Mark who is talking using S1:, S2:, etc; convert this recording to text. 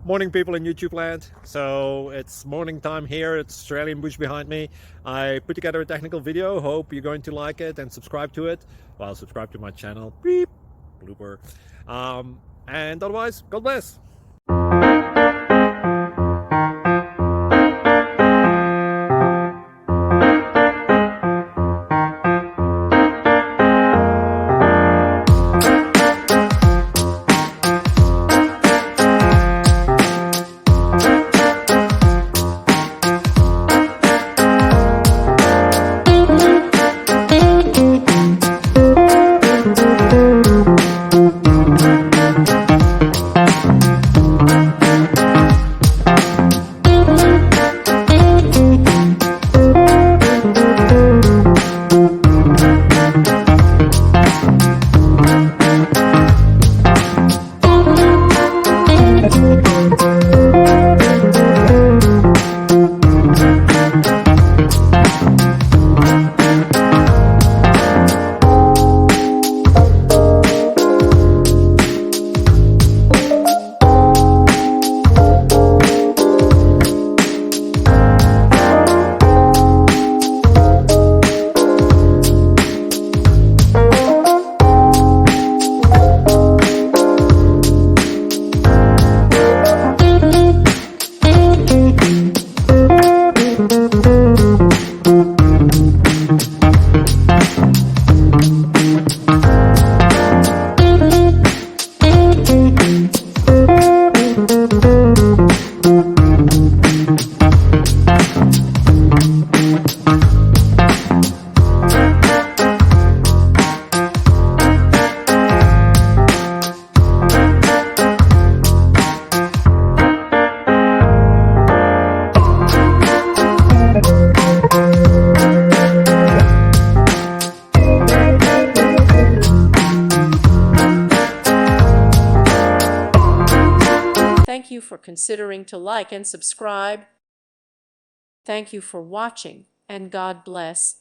S1: Morning, people in YouTube land. So it's morning time here. It's Australian bush behind me. I put together a technical video. Hope you're going to like it and subscribe to it. Well, subscribe to my channel. Beep. Blooper. And otherwise, God bless.
S2: Thank you for considering to like and subscribe. Thank you for watching, and God bless.